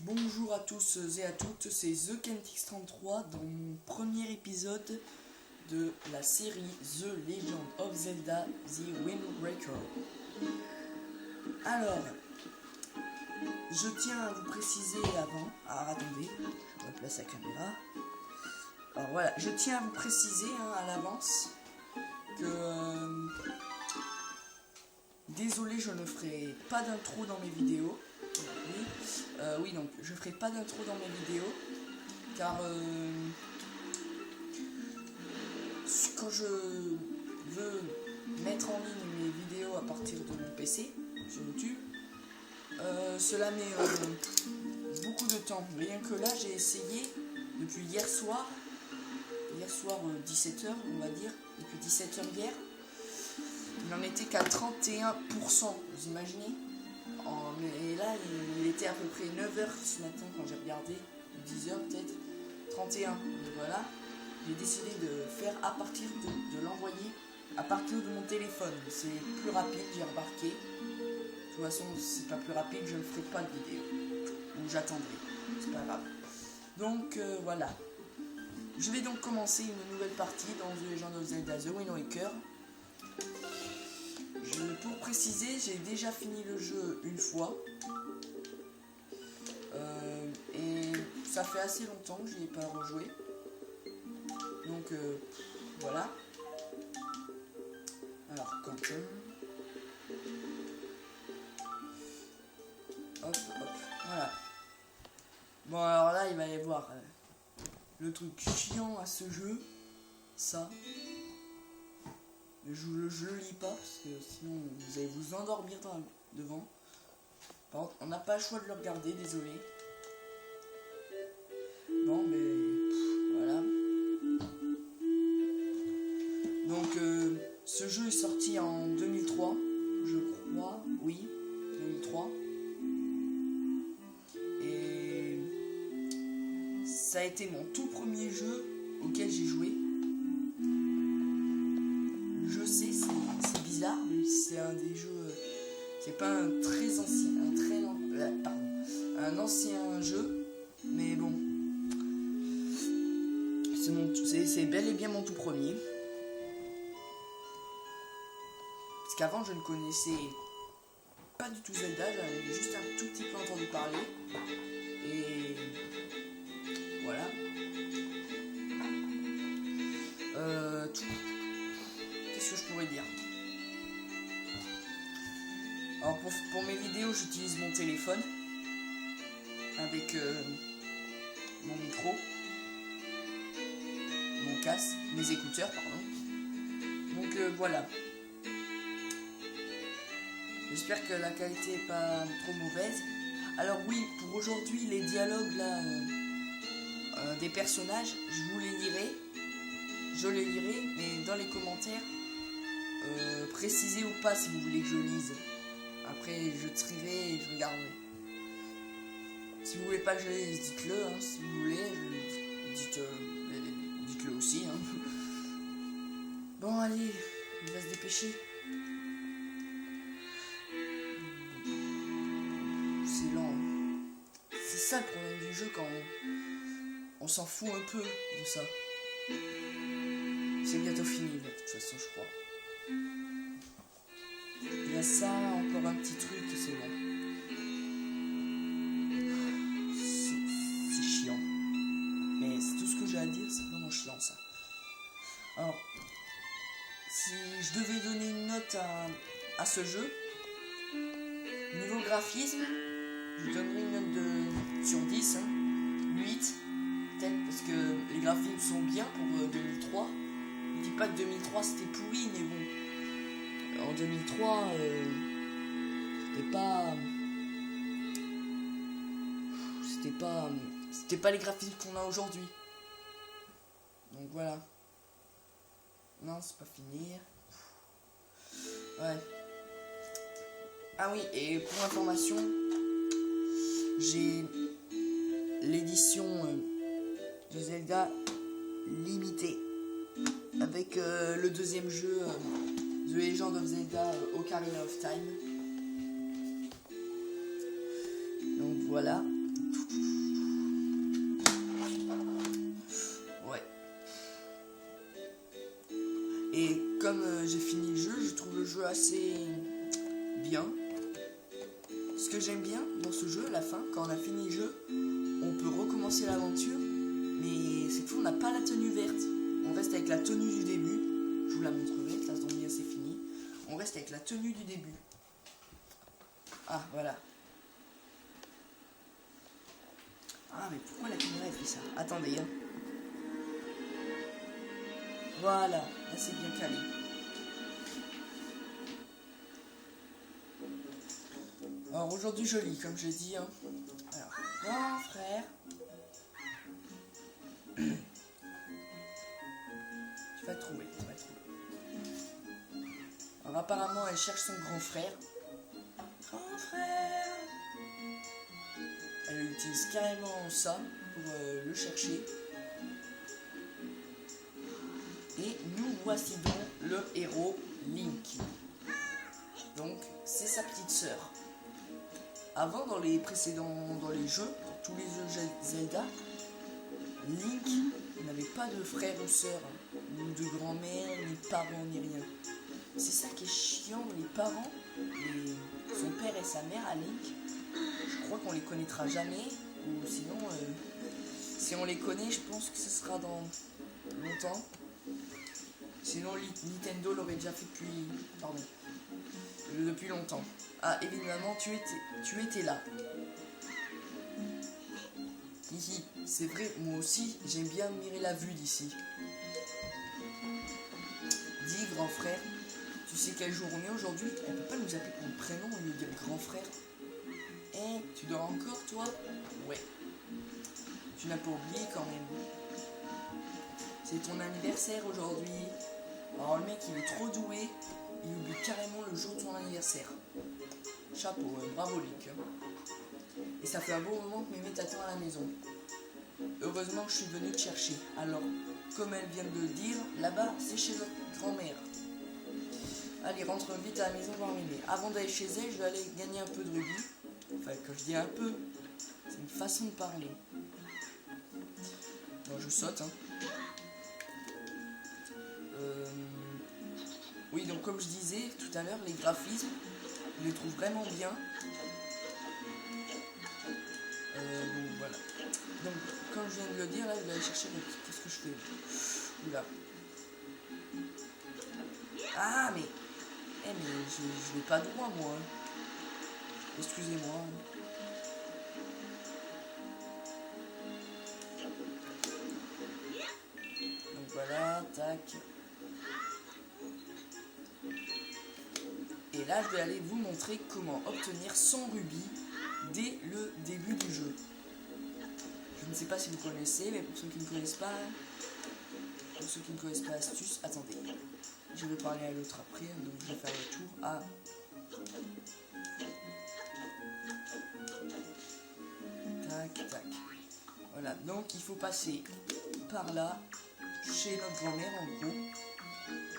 Bonjour à tous et à toutes, c'est TheKentix33 dans mon premier épisode de la série The Legend of Zelda The Wind Waker. Alors, je tiens à vous préciser avant... Alors attendez, je replace la caméra. Alors voilà, je tiens à vous préciser à l'avance que... désolé, je ne ferai pas d'intro dans mes vidéos. Oui, donc je ferai pas d'intro dans mes vidéos car quand je veux mettre en ligne mes vidéos à partir de mon PC sur YouTube, cela met beaucoup de temps. Rien que là, j'ai essayé depuis hier soir 17h on va dire, depuis 17h hier, il n'en était qu'à 31%, vous imaginez? Et là, il était à peu près 9h ce matin quand j'ai regardé, 10h peut-être, 31. Et voilà, j'ai décidé de faire à partir de l'envoyer à partir de mon téléphone. C'est plus rapide, j'ai remarqué. De toute façon, si c'est pas plus rapide, je ne ferai pas de vidéo. Ou j'attendrai, c'est pas grave. Donc voilà. Je vais donc commencer une nouvelle partie dans The Legend of Zelda The Wind Waker. Pour préciser, j'ai déjà fini le jeu une fois. Et ça fait assez longtemps que je n'y ai pas rejoué. Donc voilà. Alors continue. Hop, voilà. Bon alors là il va y avoir le truc chiant à ce jeu. Ça. Je le lis pas parce que sinon vous allez vous endormir devant. Par contre, on n'a pas le choix de le regarder, désolé. Bon, mais voilà. Donc, ce jeu est sorti en 2003, je crois. Oui, 2003. Et ça a été mon tout premier jeu auquel j'ai joué. Je sais, c'est bizarre, mais c'est un des jeux. C'est pas un très ancien, un ancien jeu, mais bon, c'est bel et bien mon tout premier. Parce qu'avant je ne connaissais pas du tout Zelda, j'avais juste un tout petit peu entendu parler. Et voilà. Qu'est-ce que je pourrais dire? Alors pour mes vidéos, j'utilise mon téléphone avec mon micro, mon casque, mes écouteurs, pardon. Donc voilà. J'espère que la qualité n'est pas trop mauvaise. Alors oui, pour aujourd'hui, les dialogues là des personnages, je les lirai, mais dans les commentaires, précisez ou pas si vous voulez que je lise. Après, je trierai et je regarderai. Si vous voulez pas que je lise, dites-le. Si vous voulez, dites-le aussi. Bon, allez, il va se dépêcher. C'est lent. C'est ça le problème du jeu quand on s'en fout un peu de ça. C'est bientôt fini, de toute façon, je crois. Il y a ça, encore un petit truc, c'est bon. C'est chiant. Mais c'est tout ce que j'ai à dire, c'est vraiment chiant ça. Alors, si je devais donner une note à ce jeu, niveau graphisme, je donnerais une note sur 10, 8, peut-être parce que les graphismes sont bien pour 2003. Je dis pas que 2003 c'était pourri, mais bon. En 2003, c'était pas les graphismes qu'on a aujourd'hui. Donc voilà. Non, c'est pas fini. Ouais. Ah oui, et pour information, j'ai l'édition de Zelda limitée avec le deuxième jeu. The Legend of Zelda Ocarina of Time. Donc voilà. comme j'ai fini le jeu, je trouve le jeu assez bien. Ce que j'aime bien dans ce jeu, à la fin, quand on a fini le jeu, on peut recommencer l'aventure, mais cette fois on n'a pas la tenue verte. On reste avec la tenue du début. Je vous la montrerai, la zombie c'est fini. On reste avec la tenue du début. Ah, voilà. Ah, mais pourquoi la caméra elle fait ça? Attendez, hein. Voilà, là c'est bien calé. Alors aujourd'hui je lis, comme j'ai dit. Hein. Alors, grand frère. Tu vas trouver, tu vas trouver. Alors apparemment elle cherche son grand frère. Grand frère. Elle utilise carrément ça pour le chercher. Et nous voici donc le héros Link. Donc c'est sa petite sœur. Avant dans les jeux, dans tous les jeux Zelda, Link n'avait pas de frère ou sœur, ni de grand-mère, ni de parents, ni rien. C'est ça qui est chiant, les parents, son père et sa mère à Link, je crois qu'on les connaîtra jamais, ou sinon, si on les connaît, je pense que ce sera dans longtemps. Sinon, Nintendo l'aurait déjà fait depuis longtemps. Ah, évidemment, tu étais là. Hihi, c'est vrai, moi aussi, j'aime bien admirer la vue d'ici. Dis, grand frère, tu sais quel jour on est aujourd'hui? On peut pas nous appeler pour le prénom au lieu de dire grand frère. Eh, tu dors encore, toi? Ouais. Tu n'as pas oublié quand même. C'est ton anniversaire aujourd'hui. Alors le mec, il est trop doué. Il oublie carrément le jour de son anniversaire. Chapeau, bravo Link. Et ça fait un beau moment que Mémé t'attend à la maison. Heureusement que je suis venu te chercher. Alors, comme elle vient de le dire, là-bas, c'est chez notre grand-mère. Allez, rentre vite à la maison voir Mémé. Avant d'aller chez elle, je vais aller gagner un peu de rubis. Enfin, quand je dis un peu, c'est une façon de parler. Bon, je saute, hein. Oui, donc comme je disais tout à l'heure, les graphismes, je les trouve vraiment bien. Donc voilà. Donc, comme je viens de le dire, là, je vais aller chercher le... Qu'est-ce que je fais? Oula. Ah, mais... mais je vais pas droit, moi. Excusez-moi. Donc voilà, tac. Et là, je vais aller vous montrer comment obtenir 100 rubis dès le début du jeu. Je ne sais pas si vous connaissez, mais pour ceux qui ne connaissent pas, l'astuce, attendez, je vais parler à l'autre après, donc je vais faire le tour à... Tac, tac. Voilà, donc il faut passer par là, chez notre grand-mère en gros,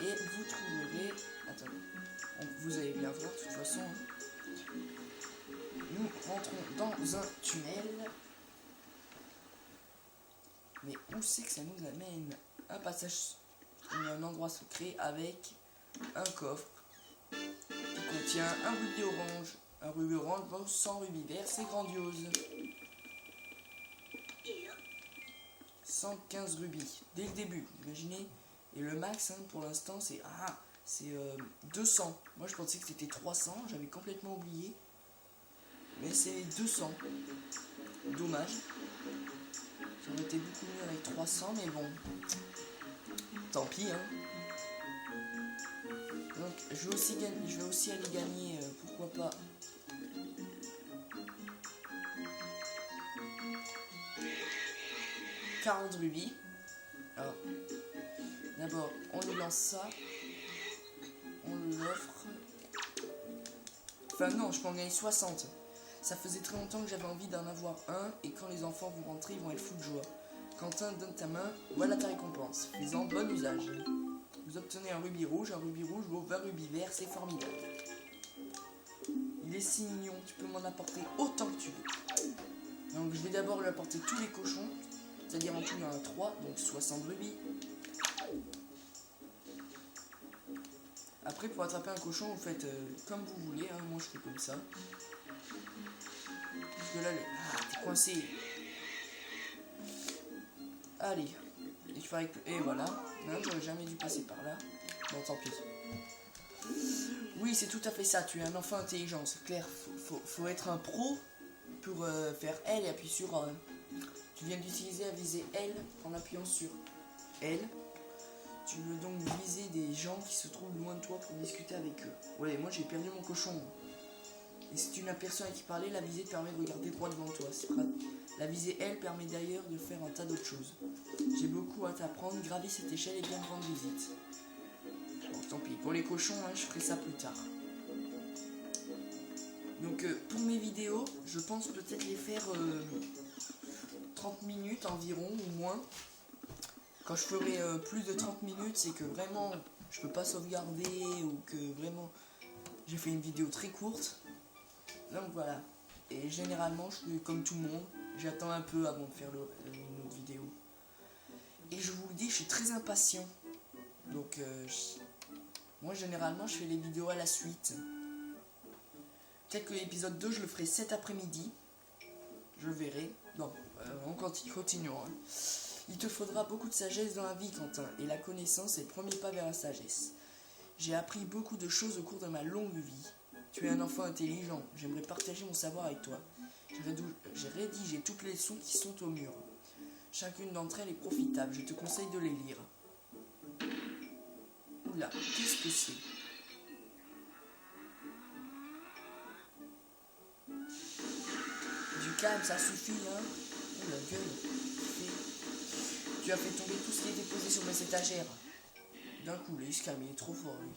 et vous trouverez... Attendez, vous allez bien voir de toute façon. Nous rentrons dans un tunnel. Mais où c'est que ça nous amène? Un passage, un endroit secret avec un coffre qui contient un rubis orange. Un rubis orange, 100 rubis verts, c'est grandiose. 115 rubis, dès le début, imaginez. Et le max, hein, pour l'instant, c'est 200. Moi, je pensais que c'était 300, j'avais complètement oublié. Mais c'est 200. Dommage. Ça aurait été beaucoup mieux avec 300, mais bon. Tant pis, hein. Donc, je vais aussi aller gagner, pourquoi pas, 40 rubis. Alors, d'abord, on lui lance ça. On l'offre. Enfin, non, je peux en gagner 60. Ça faisait très longtemps que j'avais envie d'en avoir un, et quand les enfants vont rentrer, ils vont être fous de joie. Quentin, donne ta main, voilà ta récompense. Fais-en bon usage. Vous obtenez un rubis rouge vaut 20 rubis verts, c'est formidable. Il est si mignon, tu peux m'en apporter autant que tu veux. Donc je vais d'abord lui apporter tous les cochons, c'est-à-dire en tout il y en a 3, donc 60 rubis. Après, pour attraper un cochon, vous faites comme vous voulez. Hein. Moi, je fais comme ça. Parce que là, t'es coincé. Allez. Et voilà. Non, j'aurais jamais dû passer par là. Bon, tant pis. Oui, c'est tout à fait ça. Tu es un enfant intelligent, c'est clair. Faut être un pro pour faire L et appuyer sur... tu viens d'utiliser à viser L en appuyant sur L. Tu veux donc viser des gens qui se trouvent loin de toi pour discuter avec eux. Ouais, moi j'ai perdu mon cochon. Et si tu n'as personne à qui parler, la visée te permet de regarder droit devant toi. La visée L permet d'ailleurs de faire un tas d'autres choses. J'ai beaucoup à t'apprendre, gravis cette échelle et bien me rendre visite. Bon, tant pis, pour les cochons, hein, je ferai ça plus tard. Donc pour mes vidéos, je pense peut-être les faire 30 minutes environ ou moins. Quand je ferai plus de 30 minutes, c'est que vraiment je peux pas sauvegarder ou que vraiment j'ai fait une vidéo très courte. Donc voilà. Et généralement, je fais comme tout le monde, j'attends un peu avant de faire une autre vidéo. Et je vous le dis, je suis très impatient. Donc moi généralement, je fais les vidéos à la suite. Peut-être que l'épisode 2, je le ferai cet après-midi. Je verrai. Non, on continue. Hein. Il te faudra beaucoup de sagesse dans la vie, Quentin, et la connaissance est le premier pas vers la sagesse. J'ai appris beaucoup de choses au cours de ma longue vie. Tu es un enfant intelligent, j'aimerais partager mon savoir avec toi. J'ai rédigé toutes les leçons qui sont au mur. Chacune d'entre elles est profitable, je te conseille de les lire. Oula, qu'est-ce que c'est ? Du calme, ça suffit, hein. Oh la gueule. Tu as fait tomber tout ce qui était posé sur mes étagères. D'un coup, il se calme, il est trop fort, lui.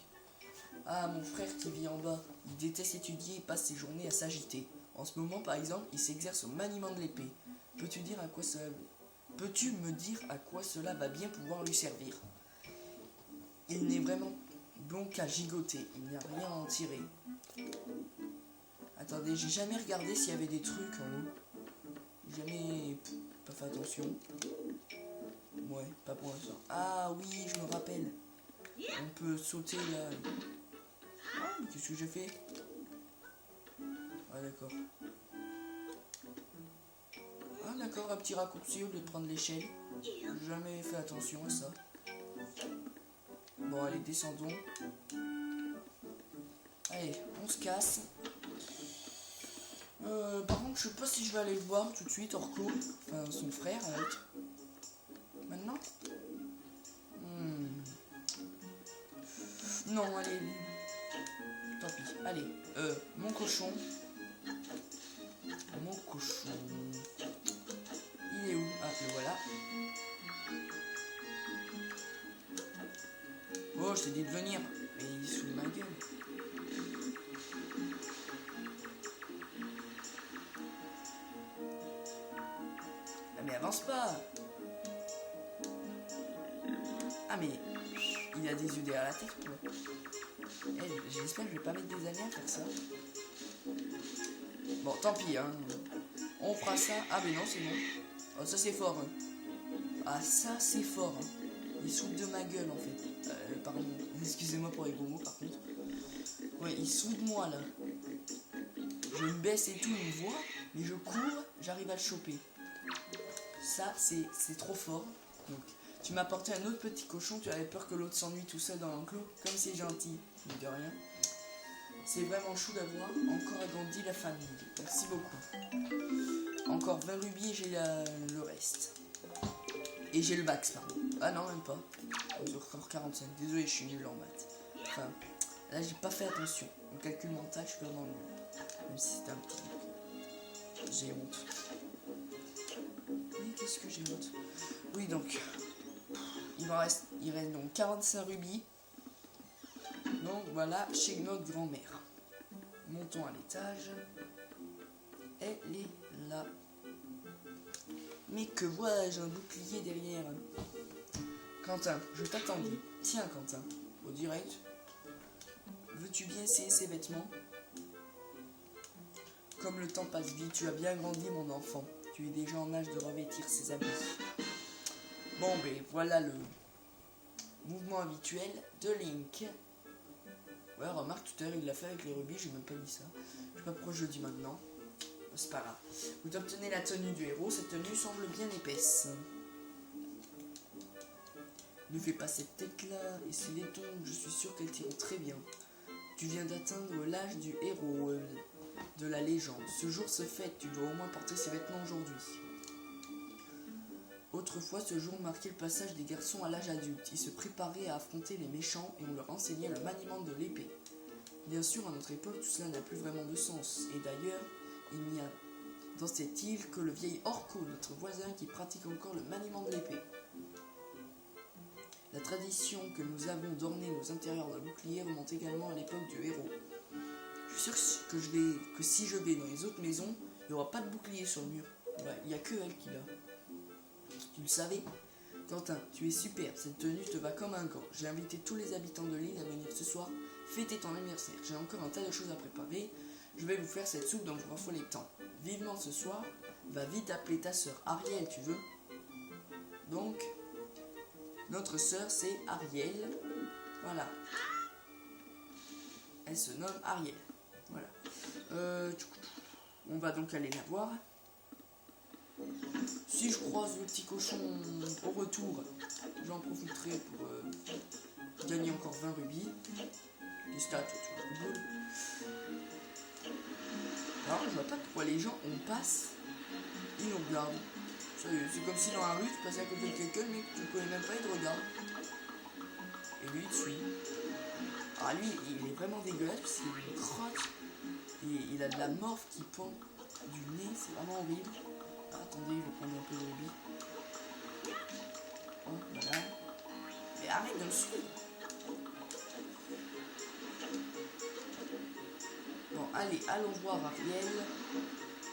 Ah, mon frère qui vit en bas. Il déteste étudier et passe ses journées à s'agiter. En ce moment, par exemple, il s'exerce au maniement de l'épée. Peux-tu me dire à quoi cela va bien pouvoir lui servir ? Il n'est vraiment bon qu'à gigoter. Il n'y a rien à en tirer. Attendez, j'ai jamais regardé s'il y avait des trucs en haut. J'ai jamais pas fait attention. Ouais, pas pour l'instant. Ah oui, je me rappelle. On peut sauter là. Ah, mais qu'est-ce que j'ai fait ? Ah d'accord. Ah d'accord, un petit raccourci au lieu de prendre l'échelle. J'ai jamais fait attention à ça. Bon, allez, descendons. Allez, on se casse. Par contre, je sais pas si je vais aller le voir tout de suite, Orko. Enfin, son frère, avec. Maintenant ? Non, allez. Tant pis. Allez, mon cochon. Mon cochon. Il est où ? Ah, le voilà. Oh, je t'ai dit de venir. Mais il est sous ma gueule. Ah, mais avance pas. Ah, mais il a des yeux derrière la tête, quoi. J'espère que je vais pas mettre des années à faire ça. Bon, tant pis, hein. On fera ça. Ah, mais non, c'est bon. Oh, ça, c'est fort. Hein. Ah, ça, c'est fort. Hein. Il soude de ma gueule, en fait. Pardon. Excusez-moi pour les gros mots, par contre. Ouais, il soude moi, là. Je me baisse et tout, il me voit. Mais je cours, j'arrive à le choper. Ça, c'est trop fort. Donc, tu m'as apporté un autre petit cochon. Tu avais peur que l'autre s'ennuie tout seul dans l'enclos. Comme c'est gentil. Mais de rien. C'est vraiment chou d'avoir encore agrandi la famille. Merci beaucoup. Encore 20 rubis et j'ai le reste. Et j'ai le max, pardon. Ah non, même pas. Encore 45. Désolé, je suis nul en maths. Enfin, là, j'ai pas fait attention. Au calcul mental, je suis vraiment nul. Même si c'était un petit truc. J'ai honte. Mais qu'est-ce que j'ai honte ? Oui, donc. Il reste donc 45 rubis. Donc voilà, chez notre grand-mère. Montons à l'étage. Elle est là. Mais que vois-je, un bouclier derrière. Quentin, je t'attendais. Tiens, Quentin, au direct. Veux-tu bien essayer ces vêtements ? Comme le temps passe vite, tu as bien grandi, mon enfant. Tu es déjà en âge de revêtir ces habits. Bon, ben voilà le mouvement habituel de Link. Ouais, remarque, tout à l'heure il l'a fait avec les rubis, j'ai même pas dit ça. Je sais pas pourquoi je le dis maintenant. C'est pas grave. Vous obtenez la tenue du héros, cette tenue semble bien épaisse. Ne fais pas cette tête-là, et si les tombes, je suis sûr qu'elles tirent très bien. Tu viens d'atteindre l'âge du héros de la légende. Ce jour se fête, tu dois au moins porter ces vêtements aujourd'hui. Autrefois, ce jour marquait le passage des garçons à l'âge adulte. Ils se préparaient à affronter les méchants et on leur enseignait le maniement de l'épée. Bien sûr, à notre époque, tout cela n'a plus vraiment de sens. Et d'ailleurs, il n'y a dans cette île que le vieil Orko, notre voisin, qui pratique encore le maniement de l'épée. La tradition que nous avons d'orner nos intérieurs de boucliers remonte également à l'époque du héros. Je suis sûr que si je vais dans les autres maisons, il n'y aura pas de bouclier sur le mur. Ouais, il n'y a que elle qui l'a. Tu le savais? Quentin, tu es super, cette tenue te va comme un gant. J'ai invité tous les habitants de l'île à venir ce soir fêter ton anniversaire. J'ai encore un tas de choses à préparer. Je vais vous faire cette soupe dont vous raffolez tant. Vivement ce soir, va vite appeler ta sœur Ariel, tu veux? Donc, notre sœur c'est Ariel. Voilà. Elle se nomme Ariel. Voilà. On va donc aller la voir. Si je croise le petit cochon au retour, j'en profiterai pour gagner encore 20 rubis. Des stats, tu vois, cool. Alors, je vois pas pourquoi les gens, on passe, ils nous regardent. C'est comme si dans la rue, tu passais à côté de quelqu'un, mais tu connais même pas, il te regarde. Et lui, il te suit. Alors lui, il est vraiment dégueulasse, parce qu'il a une crotte, et il a de la morphe qui pend du nez, c'est vraiment horrible. Ah, attendez, je vais prendre un peu de rubis. Oh, voilà. Mais arrête de me suivre. Bon, allez, allons voir Ariel.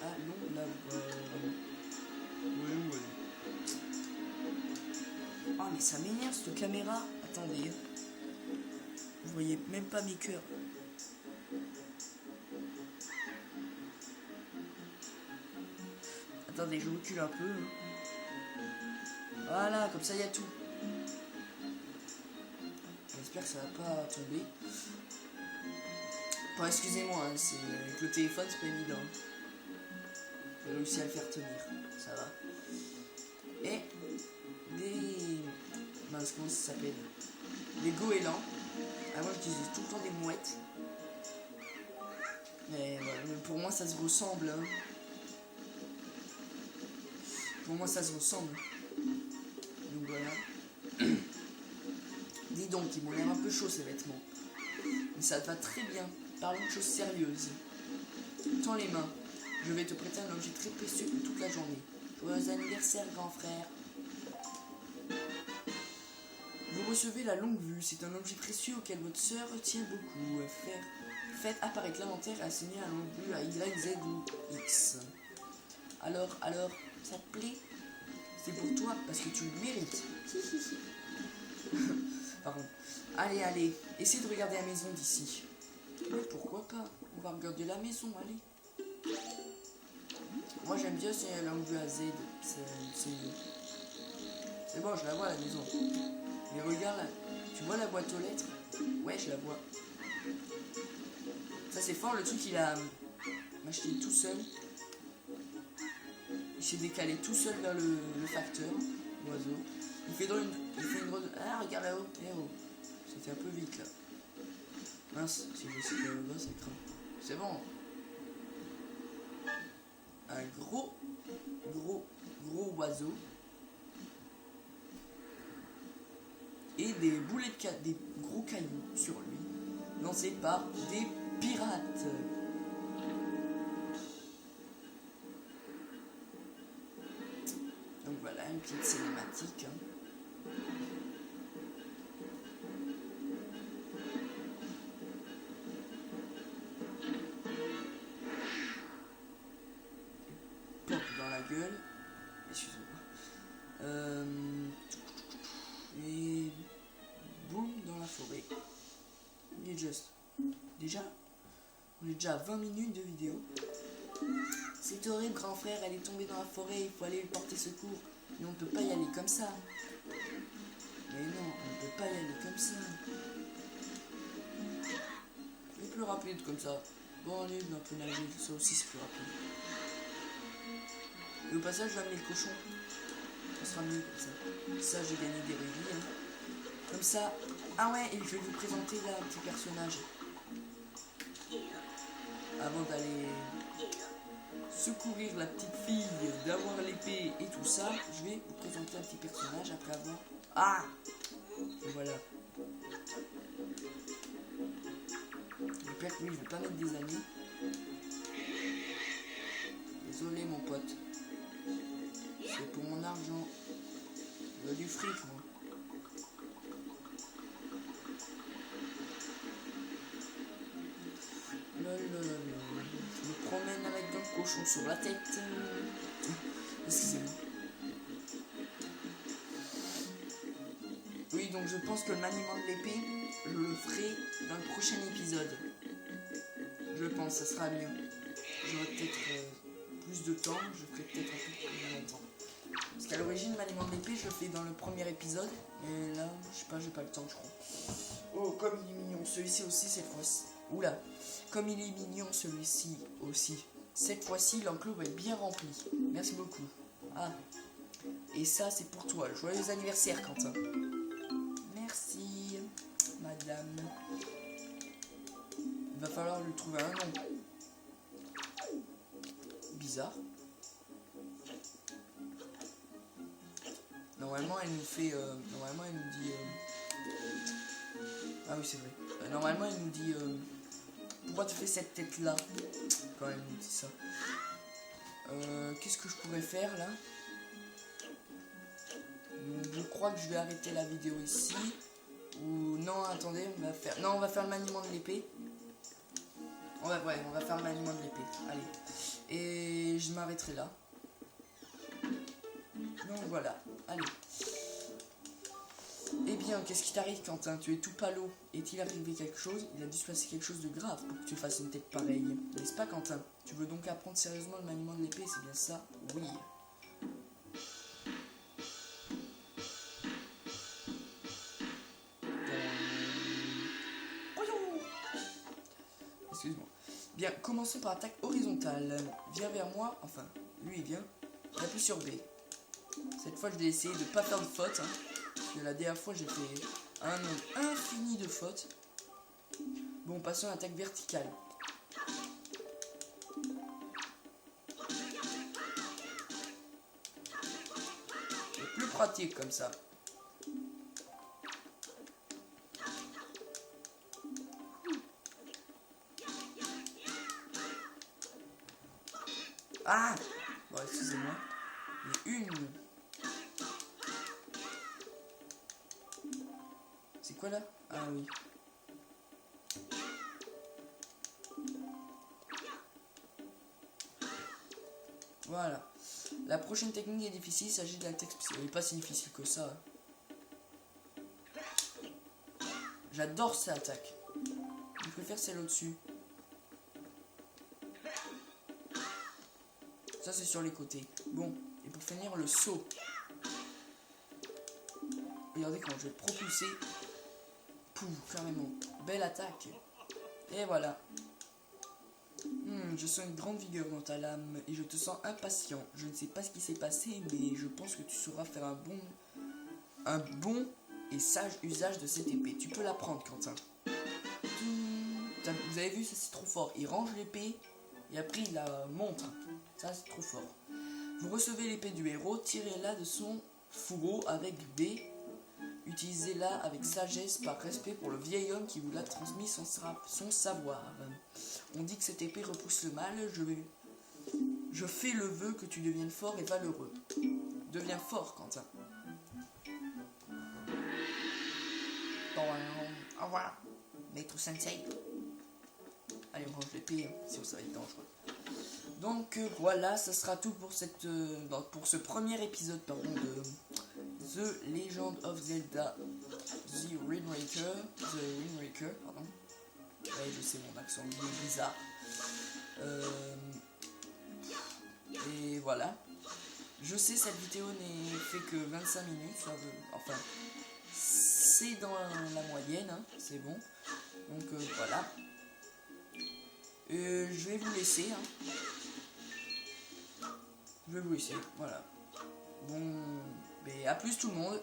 Allons la voir. Ouais. Oh, mais ça m'énerve cette caméra. Attendez. Vous voyez même pas mes cœurs. Attendez, je recule un peu. Voilà, comme ça il y a tout. J'espère que ça va pas tomber. Bon, excusez-moi, hein, avec le téléphone c'est pas évident. J'ai réussi à le faire tenir, ça va. Et des... mince, comment ça s'appelle? Des goélands. Ah, moi je disais tout le temps des mouettes. Mais voilà, pour moi ça se ressemble. Hein. Pour moi ça se ressemble. Donc voilà. Dis donc, ils m'ont l'air un peu chaud ces vêtements. Mais ça te va très bien. Parlons de choses sérieuses. Tends les mains. Je vais te prêter un objet très précieux pour toute la journée. Joyeux anniversaire, grand frère. Vous recevez la longue vue. C'est un objet précieux auquel votre sœur tient beaucoup. Faites apparaître l'inventaire et assignez la longue vue à Y, Z ou X. Alors, ça te plaît? C'est pour toi, parce que tu le mérites. Pardon. Allez, essayez de regarder la maison d'ici. Mais pourquoi pas? On va regarder la maison, allez. Moi j'aime bien c'est la longue vue à Z. C'est mieux. C'est bon, je la vois la maison. Mais regarde là. Tu vois la boîte aux lettres? Ouais, je la vois. Ça c'est fort, le truc il a acheté tout seul. Il s'est décalé tout seul vers le facteur, l'oiseau. Il fait une grosse... Ah, regarde là-haut. Eh oh. C'était un peu vite là. Mince, si je sais pas là-bas, c'est crame. C'est bon. Un gros oiseau. Et des boulettes des gros cailloux sur lui. Lancés par des pirates. Donc voilà, une petite cinématique. Pop dans la gueule. Excusez-moi. Et boum dans la forêt. Il est juste. Déjà, on est déjà à 20 minutes de vidéo. C'est horrible, grand frère, elle est tombée dans la forêt, il faut aller lui porter secours. Mais on ne peut pas y aller comme ça. Mais non, on ne peut pas y aller comme ça. Et plus rapide comme ça. Bon allez, un peu nager, ça aussi c'est plus rapide. Et au passage, je vais amener le cochon. Ça sera mieux comme ça. Ça, j'ai gagné des rubis. Hein. Comme ça. Ah ouais, et je vais vous présenter là un petit personnage. Avant d'aller secourir la petite fille, d'avoir l'épée et tout ça, je vais vous présenter un petit personnage après avoir... Ah! Et voilà. J'espère que lui, je vais pas mettre des amis. Désolé mon pote. C'est pour mon argent. Je veux du fric moi. Je me promène avec un cochon sur la tête. Excusez-moi. Oui, donc je pense que le maniement de l'épée, je le ferai dans le prochain épisode. Je pense, ça sera mieux. J'aurai peut-être plus de temps, je ferai peut-être un peu plus longtemps. Parce qu'à l'origine, le maniement de l'épée, je le fais dans le premier épisode. Et là, je sais pas, j'ai pas le temps, je crois. Oh, comme il est mignon, celui-ci aussi, cette fois-ci. Oula, comme il est mignon, celui-ci aussi. Cette fois-ci, l'enclos va être bien rempli. Merci beaucoup. Ah, et ça, c'est pour toi. Joyeux anniversaire, Quentin. Merci, madame. Il va falloir lui trouver un nom. Bizarre. Normalement, elle nous fait... normalement, elle nous dit... Ah oui, c'est vrai. Normalement, elle nous dit... pourquoi tu fais cette tête-là? Quand elle nous dit ça. Qu'est-ce que je pourrais faire, là? Je crois que je vais arrêter la vidéo ici. Ou... Non, attendez, on va faire... Non, on va faire le maniement de l'épée. On va faire le maniement de l'épée. Allez. Et je m'arrêterai là. Donc voilà. Allez. Eh bien, qu'est-ce qui t'arrive, Quentin? Tu es tout pâle. Est-il arrivé quelque chose? Il a dû se passer quelque chose de grave pour que tu fasses une tête pareille. N'est-ce pas, Quentin? Tu veux donc apprendre sérieusement le maniement de l'épée, c'est bien ça? Oui. Excuse-moi. Bien, commençons par attaque horizontale. Viens vers moi. Enfin, lui, il vient. Appuie sur B. Cette fois, je vais essayer de ne pas faire de faute. Hein, parce que la dernière fois, j'ai fait un nombre infini de fautes. Bon, passons à l'attaque verticale. C'est plus pratique comme ça. Ah! Bon, excusez-moi. Mais une. C'est quoi là? Ah oui. Voilà. La prochaine technique est difficile, il s'agit de la texte. Elle n'est pas si difficile que ça. J'adore cette attaque. Je préfère celle au-dessus. Ça c'est sur les côtés. Bon, et pour finir le saut. Regardez quand je vais propulser. Pouf, carrément. Belle attaque. Et voilà. Je sens une grande vigueur dans ta lame et je te sens impatient. Je ne sais pas ce qui s'est passé, mais je pense que tu sauras faire un bon et sage usage de cette épée. Tu peux la prendre, Quentin. Vous avez vu, ça c'est trop fort. Il range l'épée et après il la montre. Ça c'est trop fort. Vous recevez l'épée du héros, tirez-la de son fourreau avec B. Utilisez-la avec sagesse par respect pour le vieil homme qui vous l'a transmis son savoir. On dit que cette épée repousse le mal. Je fais le vœu que tu deviennes fort et valeureux. Deviens fort, Quentin. Au revoir, maître Sensei. Allez, on range l'épée, hein, sinon ça va être dangereux. Donc voilà, ça sera tout pour ce premier épisode de The Legend of Zelda The Wind Waker, pardon. Ouais, je sais, mon accent est bizarre. Et voilà. Je sais, cette vidéo n'est fait que 25 minutes, enfin, c'est dans la moyenne, hein, c'est bon. Donc voilà. Je vais vous laisser. Hein. Je vais vous laisser, voilà. Bon, mais à plus tout le monde.